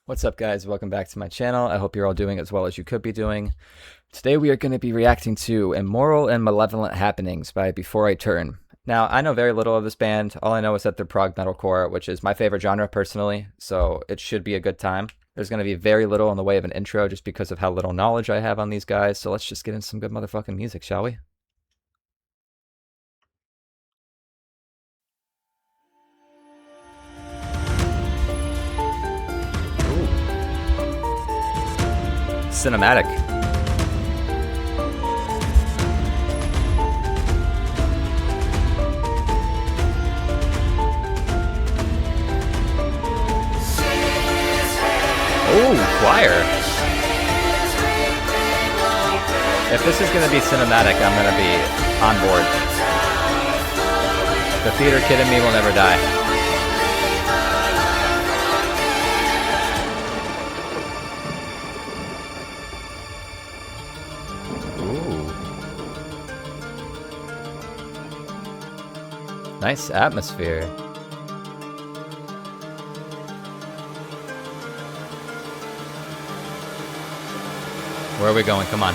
What's up, guys? Welcome back to my channel. I hope you're all doing as well as you could be doing. Today we are going to be reacting to Immoral and Malevolent Happenings by Before I Turn. Now, I know very little of this band. All I know is that they're prog metalcore, which is my favorite genre personally, so it should be a good time. There's going to be very little in the way of an intro just because of how little knowledge I have on these guys, so let's just get into some good motherfucking music, shall we? Ooh, cinematic. Ooh, choir. If this is going to be cinematic, I'm going to be on board. The theater kid in me will never die. Ooh. Nice atmosphere. Where are we going? Come on.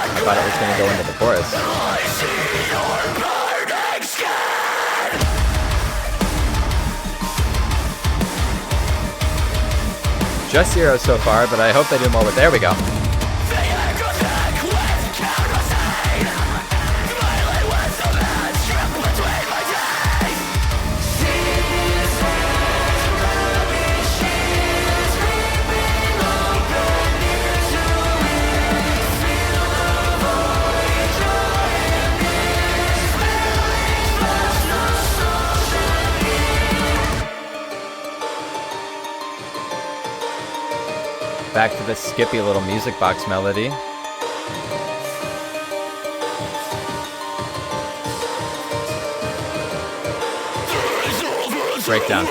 I thought it was going to go into the chorus. Just 0 so far, but I hope they do more with. There we go. Back to the skippy little music box melody. Breakdown.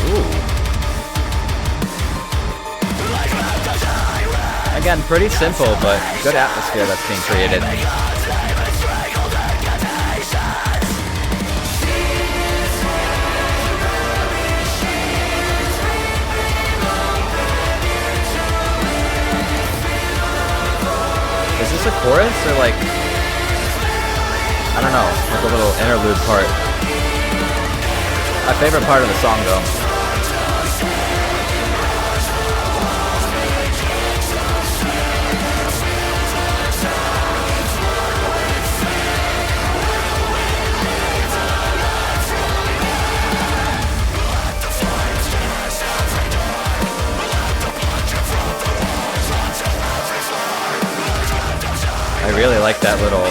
Ooh. Again, pretty simple, but good atmosphere that's being created. Is this a chorus or like, I don't know, like a little interlude part? My favorite part of the song though. I really like that little,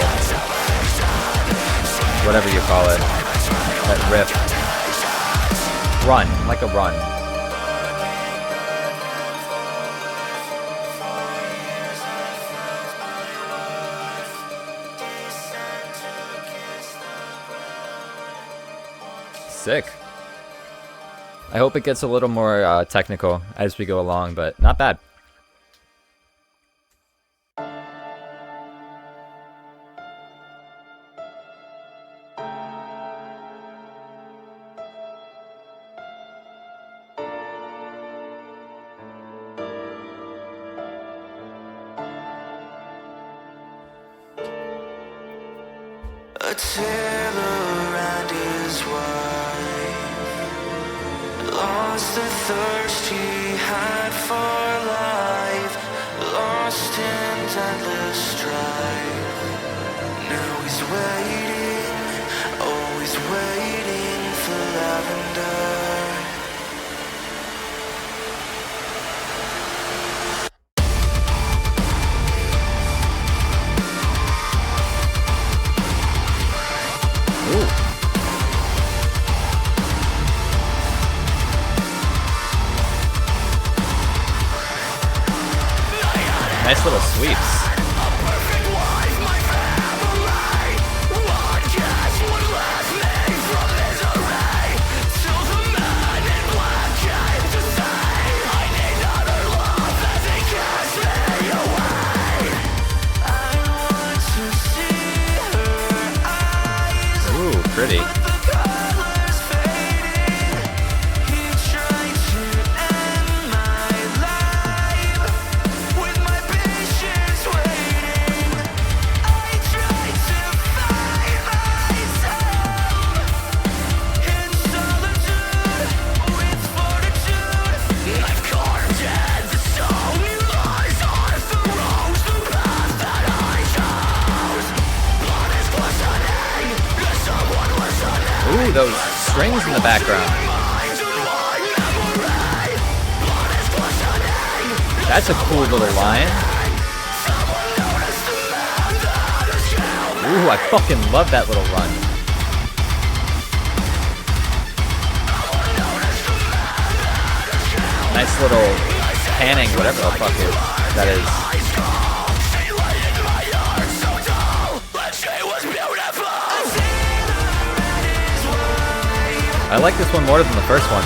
whatever you call it, that riff. Run, like a run. Sick. I hope it gets a little more technical as we go along, but not bad. A tailor and his wife lost the thirst he had for life, lost in endless strife. Now he's waiting, always waiting for lavender. Ooh. Nice little sweeps. Ooh, pretty. Ooh, those strings in the background. That's a cool little line. Ooh, I fucking love that little run. Nice little panning, whatever the fuck that is. I like this one more than the first one.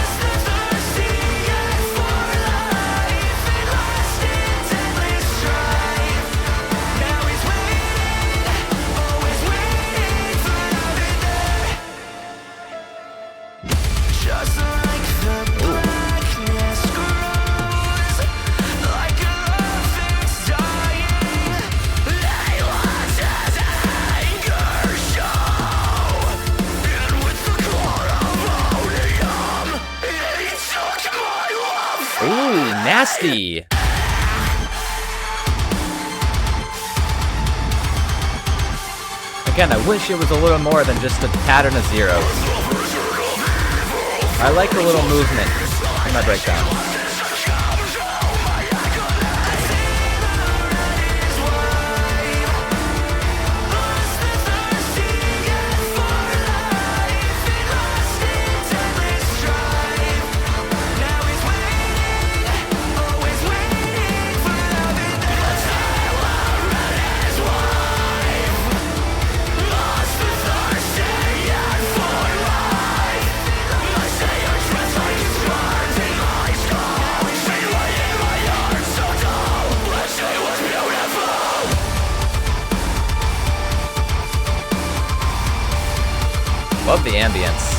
Ooh, nasty. Again, I wish it was a little more than just a pattern of zeros. I like the little movement in my breakdown. Love the ambience.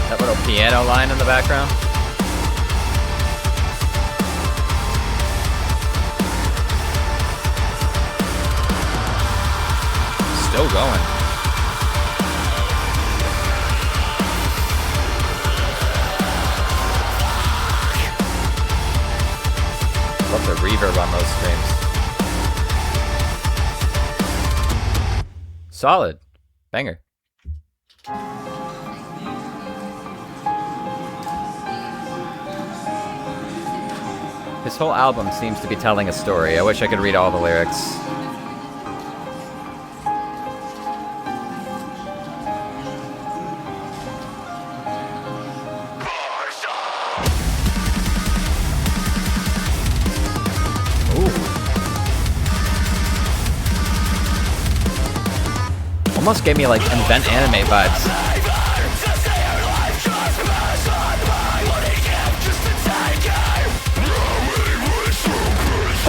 That little piano line in the background. Still going. Love the reverb on those screams. Solid. Banger. This whole album seems to be telling a story. I wish I could read all the lyrics. Ooh. Almost gave me like Invent Anime vibes.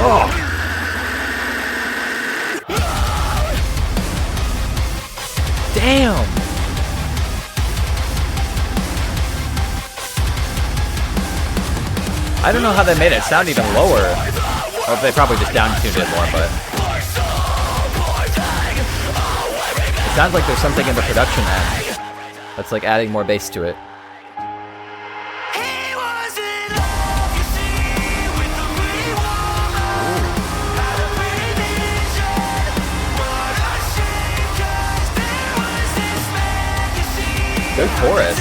Oh. Damn. I don't know how they made it sound even lower. Or they probably just down-tuned it more, but it sounds like there's something in the production end that's like adding more bass to it. chorus.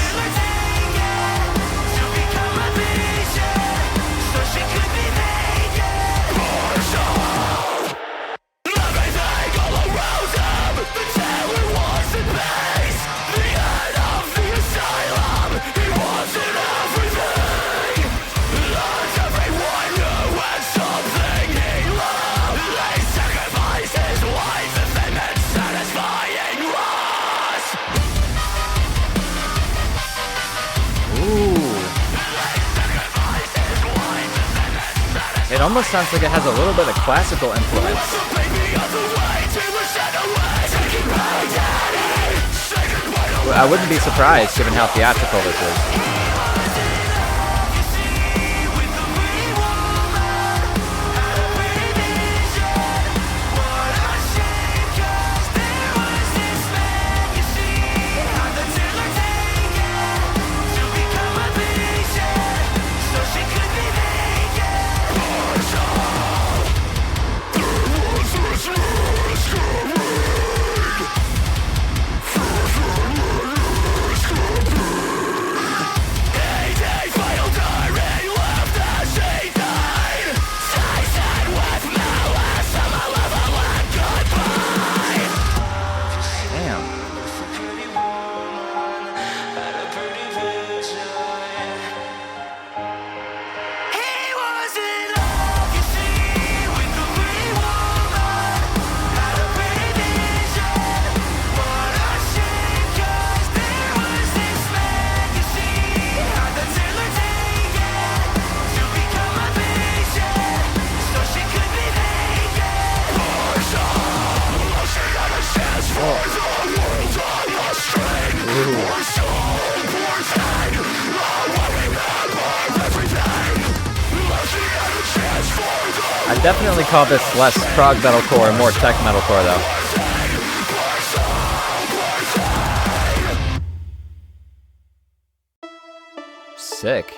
It almost sounds like it has a little bit of classical influence. I wouldn't be surprised given how theatrical this is. I definitely call this less prog metalcore and more tech metalcore though. Sick.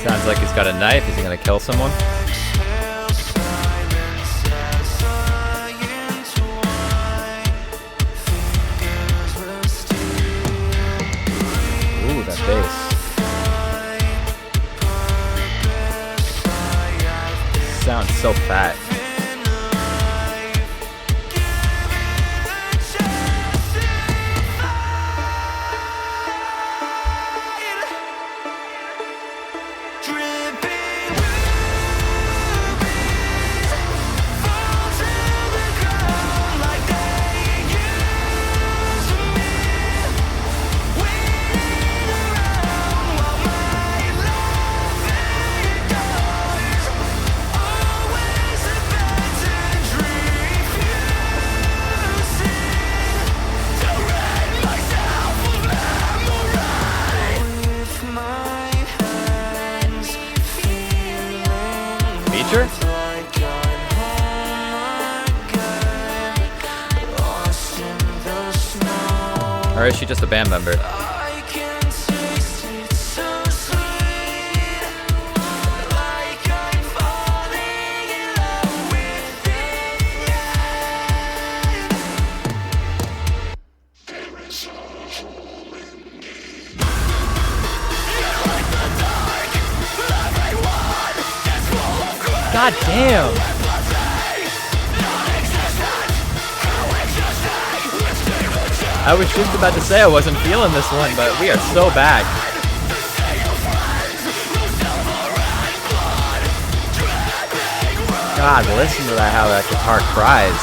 Sounds like he's got a knife. Is he gonna kill someone? Ooh, that bass. Sounds so fat. Feature? Or is she just a band member? God damn! I was just about to say I wasn't feeling this one, but we are so bad. God, listen to that, how that guitar cries.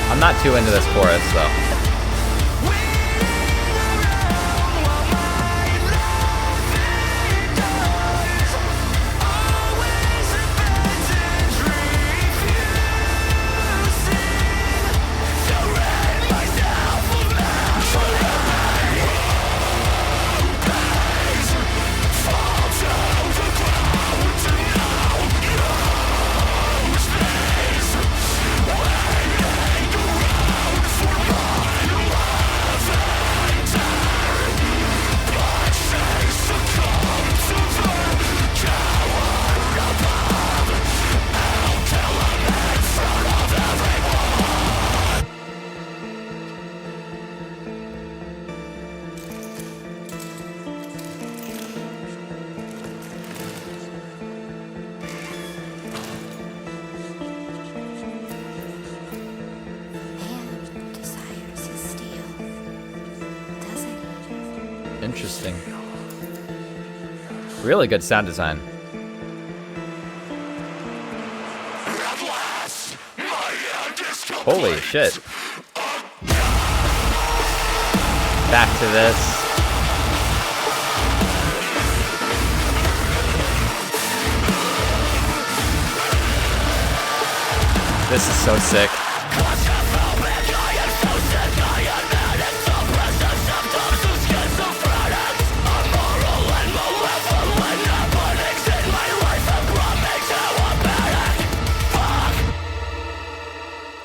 I'm not too into this chorus though. Interesting. Really good sound design. Holy shit. Back to this. This is so sick.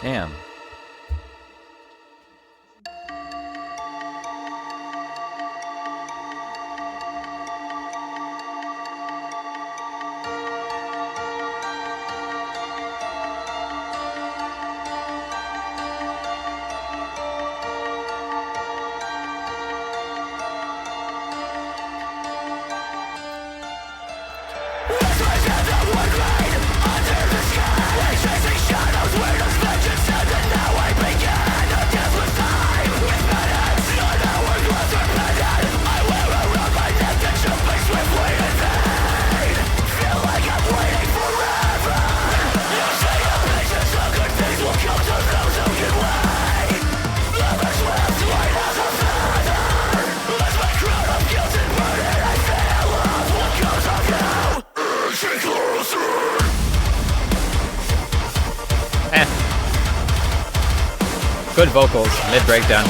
Damn. Good vocals, mid-breakdown.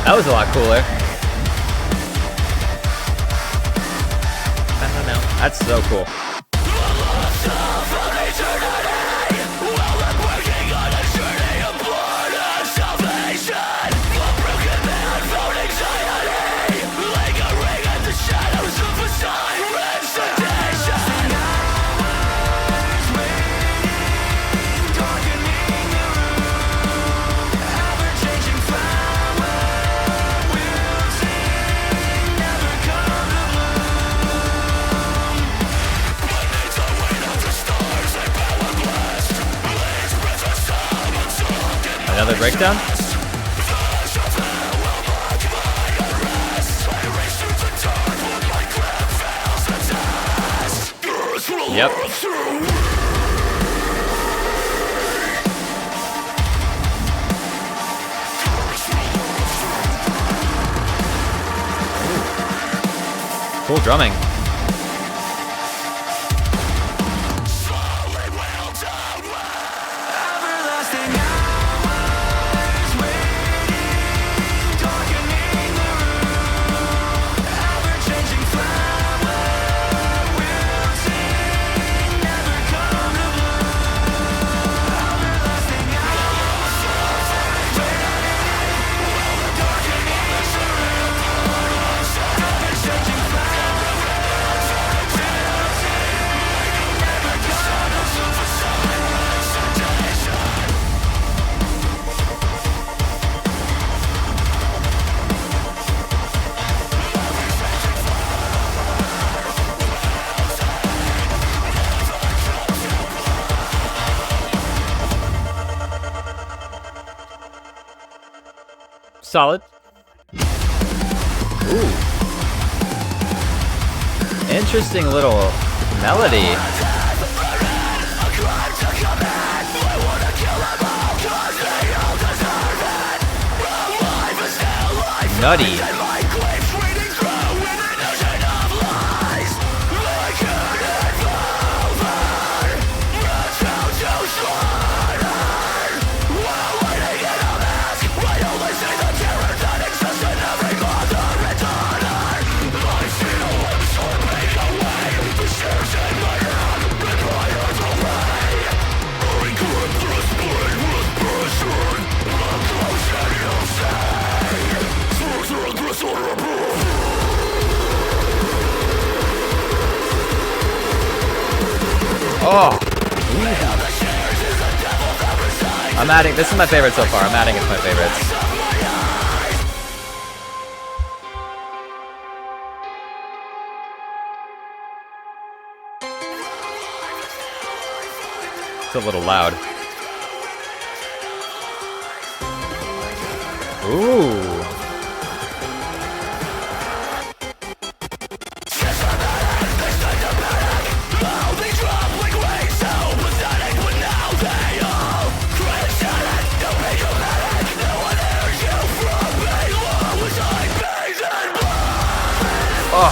That was a lot cooler. I don't know. That's so cool. Another breakdown? Yep. Cool drumming. Solid. Ooh. Interesting little melody. Nutty. Oh, I'm adding. This is my favorite so far. I'm adding it to my favorites. It's a little loud. Ooh. Oh.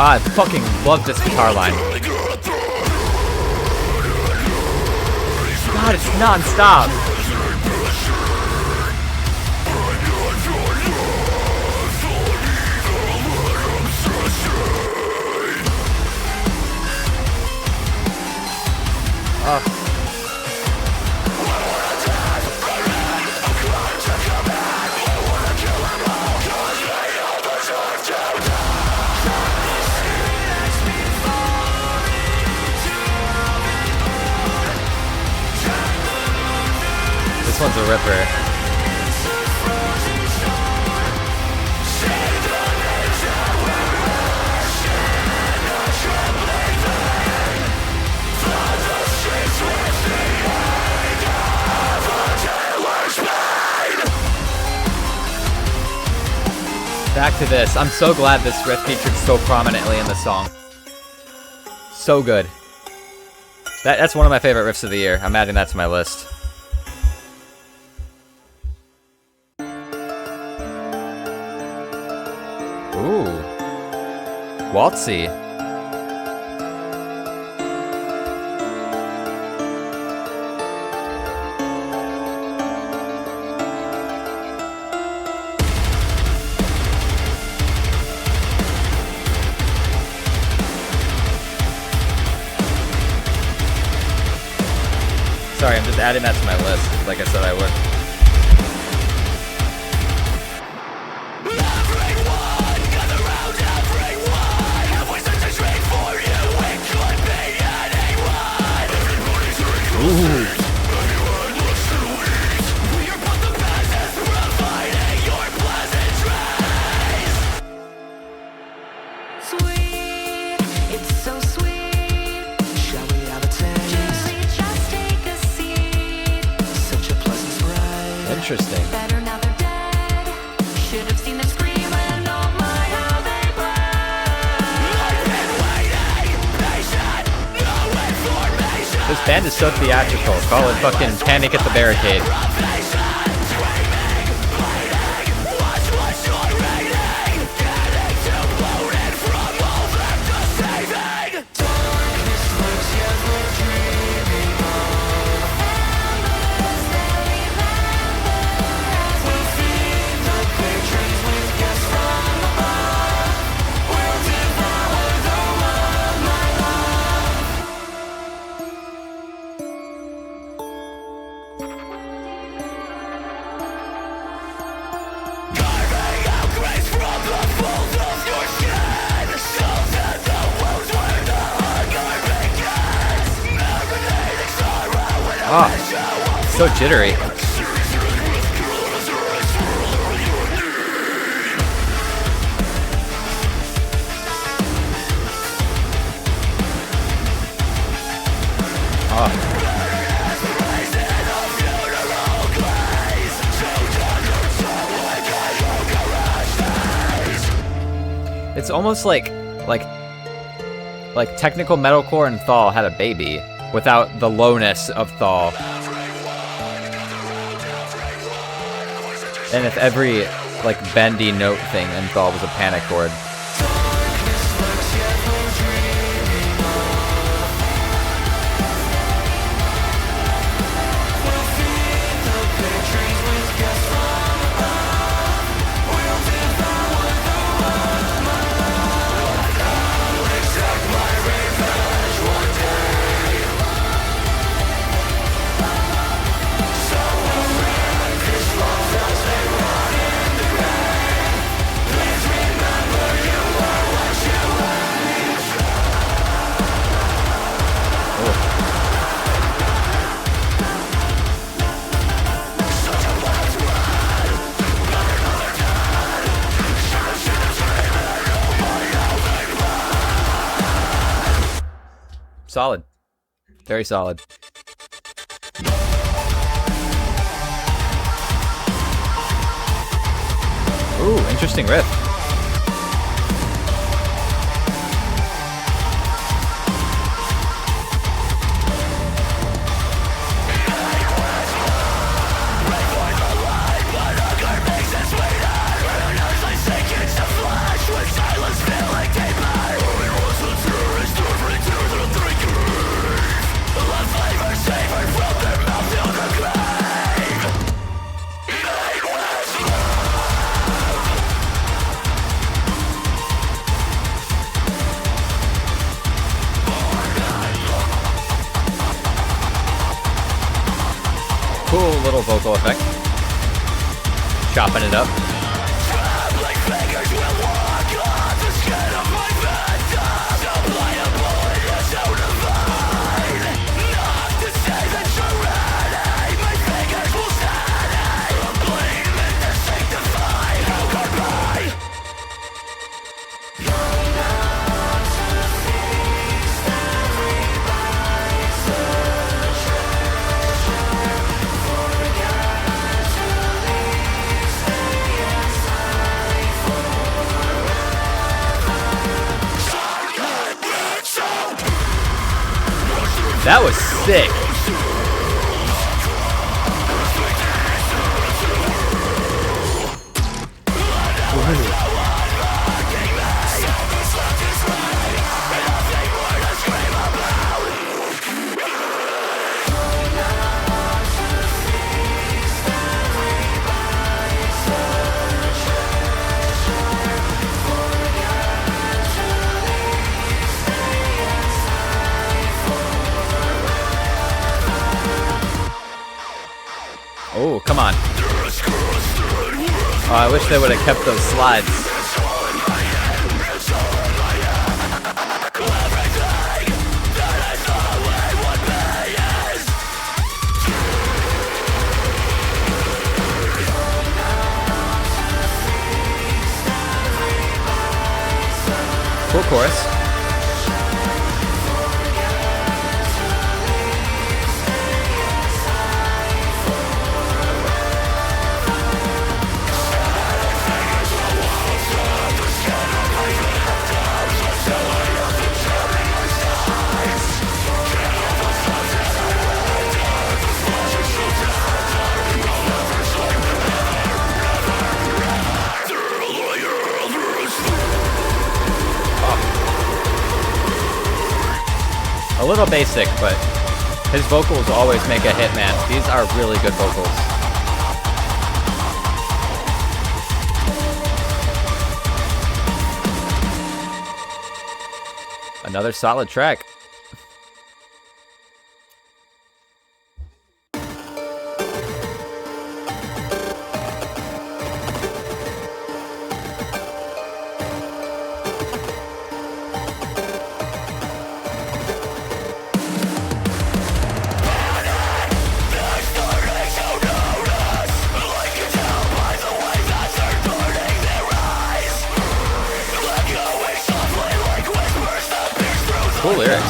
Ah, I fucking love this guitar line. God, it's non-stop. This one's a ripper. Back to this. I'm so glad this riff featured so prominently in the song. So good. That's one of my favorite riffs of the year. I'm adding that to my list. Ooh. Waltzy. Sorry, I'm just adding that to my list, like I said I would. Interesting. Better now they're dead. Should have seen them scream and oh my how they bled. This band is so theatrical. Call it fucking Panic at the Barricade. Ah, so jittery. Ah. It's almost like technical metalcore and Thaw had a baby without the lowness of Thaw. And if every like bendy note thing in Thaw was a panic chord. Solid. Very solid. Ooh, interesting riff. Cool little vocal effect. Chopping it up. That was sick. Oh, come on. Oh, I wish they would have kept those slides. Cool chorus. little basic, but his vocals always make a hit, man. These are really good vocals. Another solid track. Cool lyrics.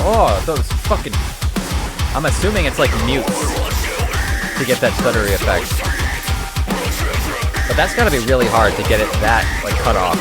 Oh, those fucking... I'm assuming it's like mutes to get that stuttery effect. But that's gotta be really hard to get it that, like, cut off.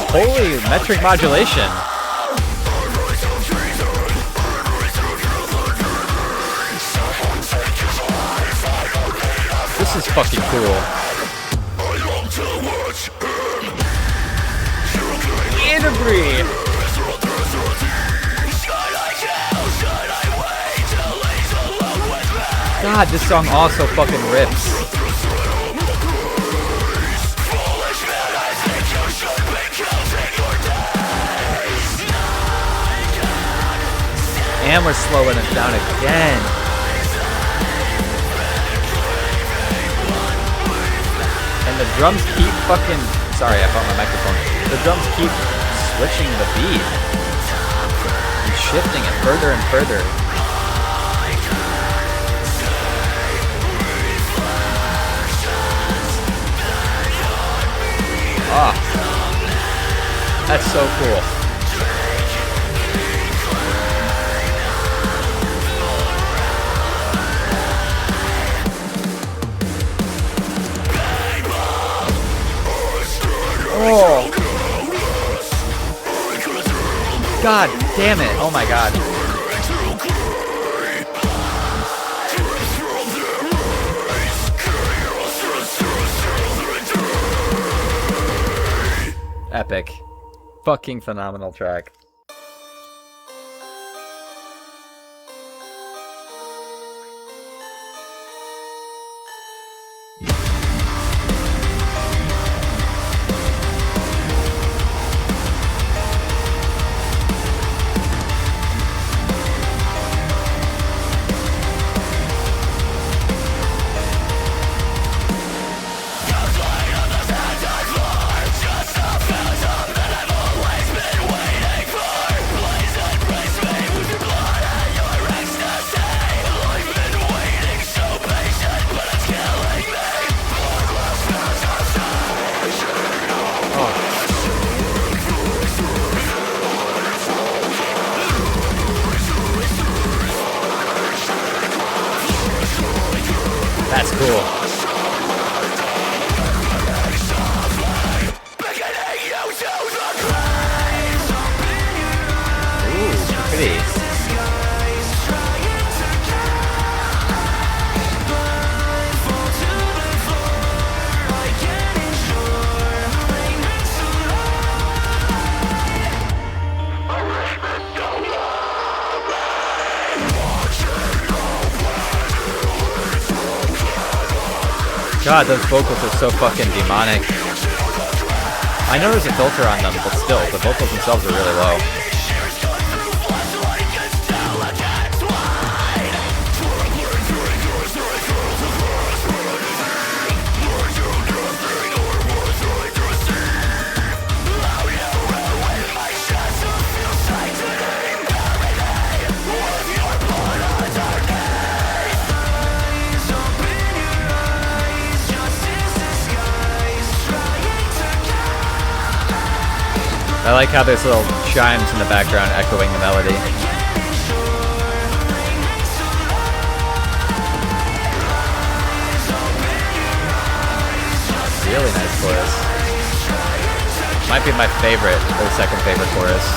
Holy metric modulation. This is fucking cool. Integrity. God, this song also fucking rips. And we're slowing it down again. And the drums keep fucking... Sorry, I found my microphone. The drums keep switching the beat. And shifting it further and further. Ah. That's so cool. Oh. God damn it. Oh my god. Epic. Fucking phenomenal track. Waiting for Ooh, pretty. God, those vocals are so fucking demonic. I know there's a filter on them, but still, the vocals themselves are really low. I like how there's little chimes in the background echoing the melody. Really nice chorus. Might be my favorite, or second favorite chorus.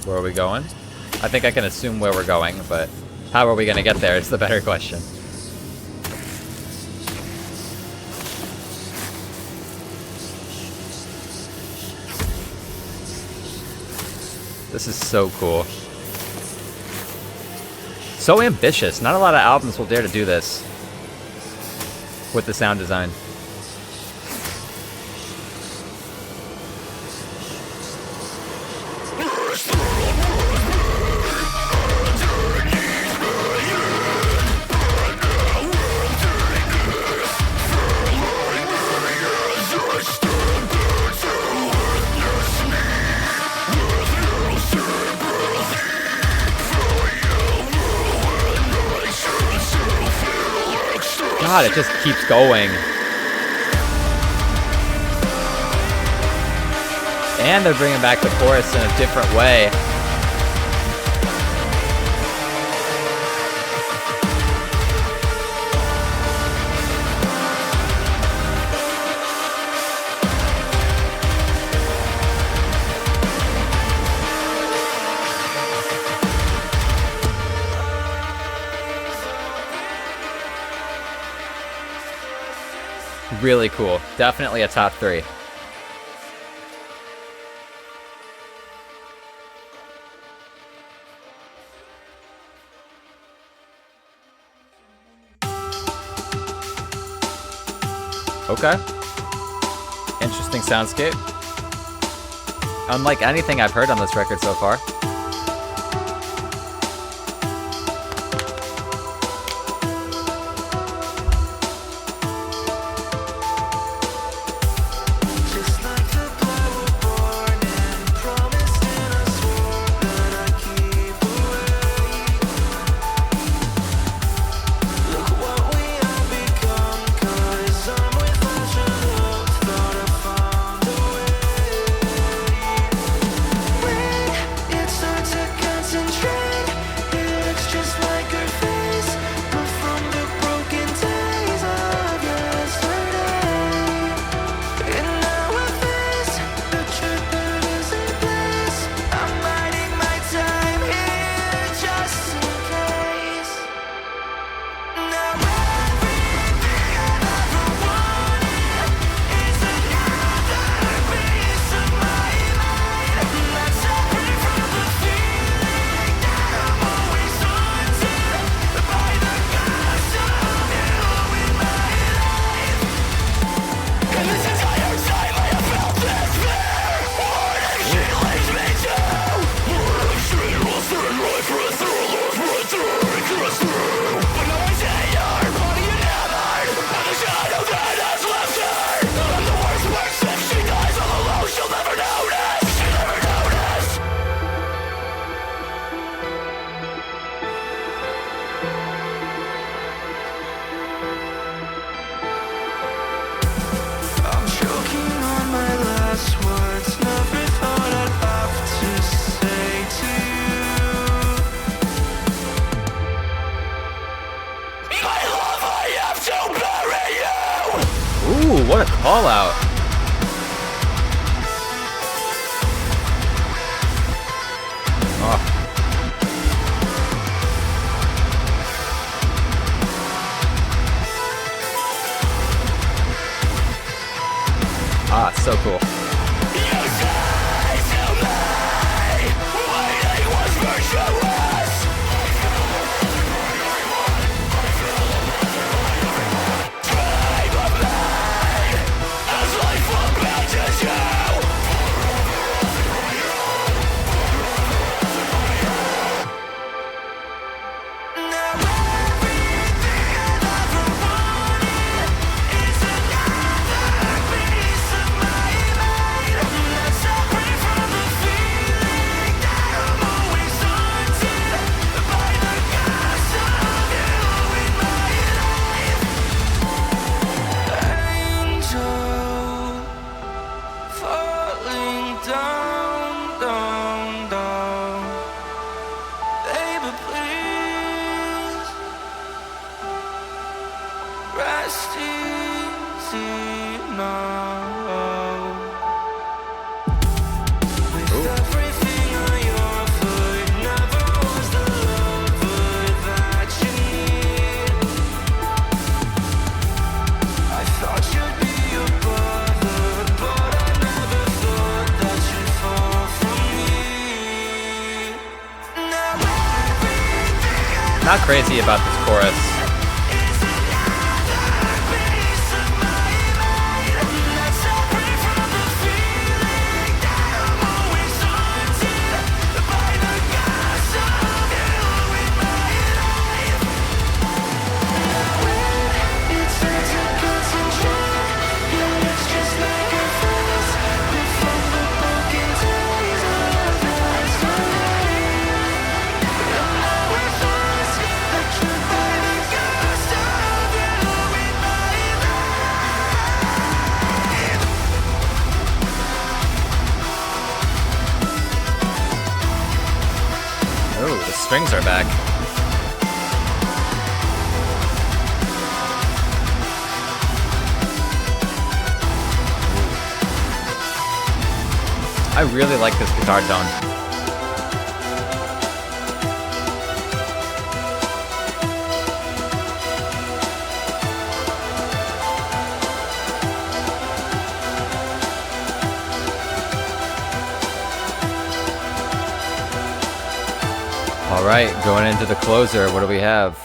Where are we going? I think I can assume where we're going, but how are we going to get there is the better question. This is so cool. So ambitious. Not a lot of albums will dare to do this with the sound design. God, it just keeps going. And they're bringing back the chorus in a different way. Really cool. Definitely a top 3. Okay. Interesting soundscape. Unlike anything I've heard on this record so far. Ooh, what a call out. Oh. Ah, so cool. Not crazy about this chorus. Oh, the strings are back. I really like this guitar tone. All right, going into the closer, what do we have?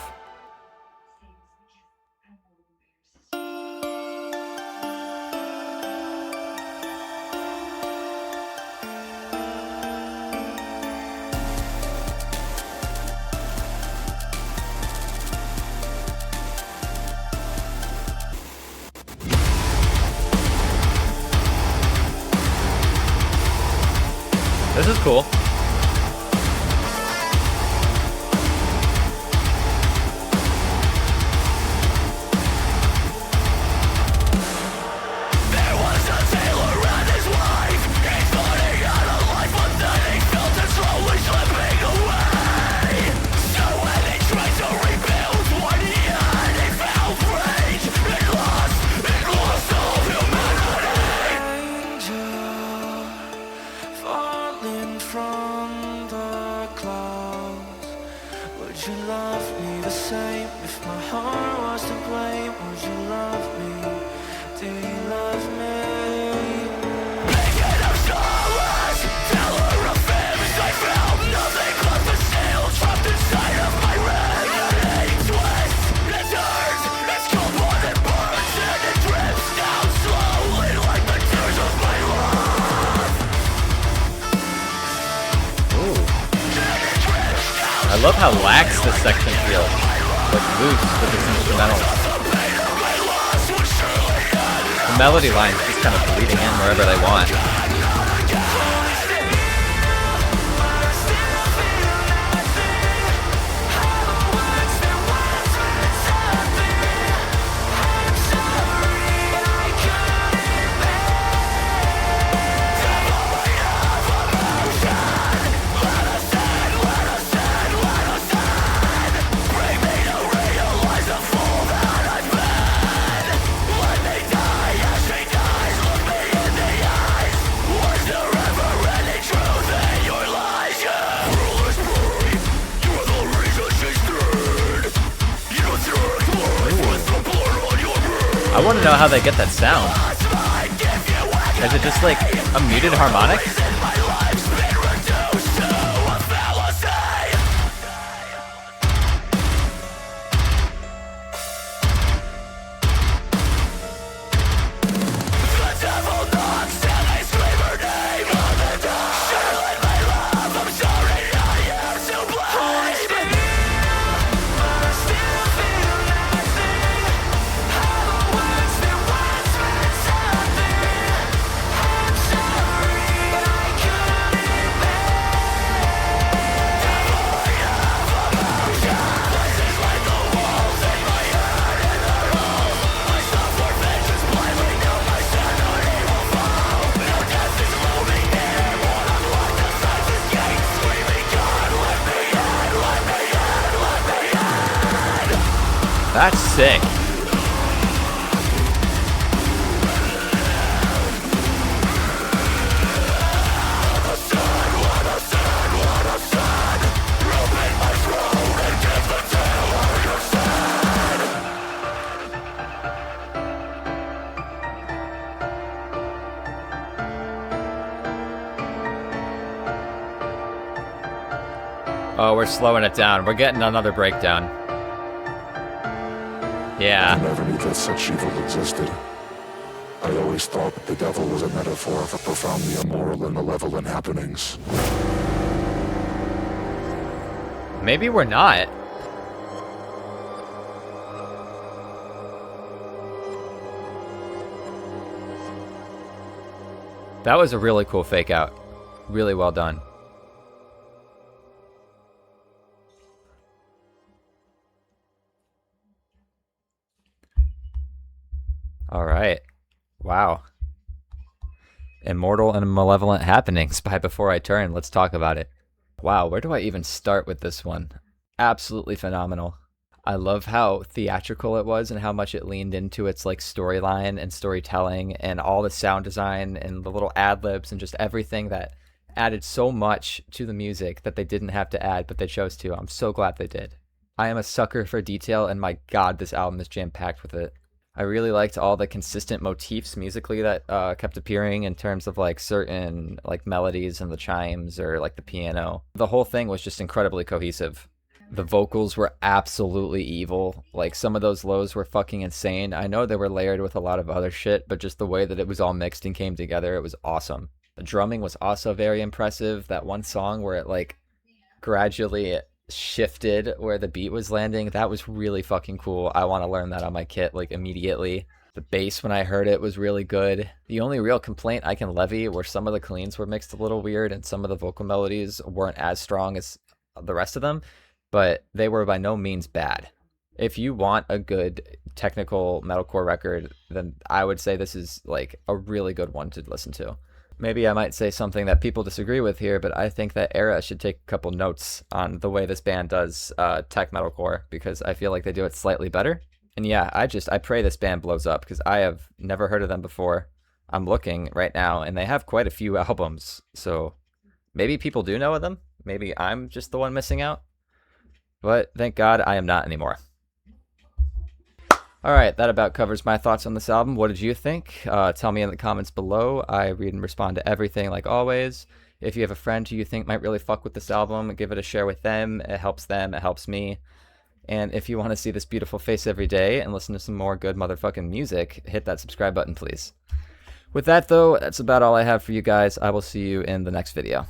This is cool. I love how lax this section feels, like loose with this instrumental. The melody lines just kind of bleeding in wherever they want. I want to know how they get that sound. Is it just like a muted harmonic? That's sick. Oh, we're slowing it down. We're getting another breakdown. Yeah. I never knew that such evil existed. I always thought the devil was a metaphor for profoundly immoral and malevolent happenings. Maybe we're not. That was a really cool fake out. Really well done. All right. Wow. Immortal and Malevolent Happenings by Before I Turn. Let's talk about it. Wow, where do I even start with this one? Absolutely phenomenal. I love how theatrical it was and how much it leaned into its like storyline and storytelling and all the sound design and the little ad libs and just everything that added so much to the music that they didn't have to add, but they chose to. I'm so glad they did. I am a sucker for detail, and my God, this album is jam-packed with it. I really liked all the consistent motifs musically that kept appearing in terms of like certain like melodies and the chimes or like the piano. The whole thing was just incredibly cohesive. The vocals were absolutely evil. Like some of those lows were fucking insane. I know they were layered with a lot of other shit, but just the way that it was all mixed and came together, it was awesome. The drumming was also very impressive. That one song where it like gradually shifted where the beat was landing, that was really fucking cool. I want to learn that on my kit like immediately. The bass when I heard it was really good. The only real complaint I can levy were some of the cleans were mixed a little weird and some of the vocal melodies weren't as strong as the rest of them, but they were by no means bad. If you want a good technical metalcore record, then I would say this is like a really good one to listen to. Maybe I might say something that people disagree with here, but I think that Era should take a couple notes on the way this band does tech metalcore, because I feel like they do it slightly better. And yeah, I pray this band blows up, because I have never heard of them before. I'm looking right now, and they have quite a few albums, so maybe people do know of them. Maybe I'm just the one missing out. But thank God I am not anymore. Alright, that about covers my thoughts on this album. What did you think? Tell me in the comments below. I read and respond to everything like always. If you have a friend who you think might really fuck with this album, give it a share with them. It helps me. And if you want to see this beautiful face every day and listen to some more good motherfucking music, hit that subscribe button, please. With that though, that's about all I have for you guys. I will see you in the next video.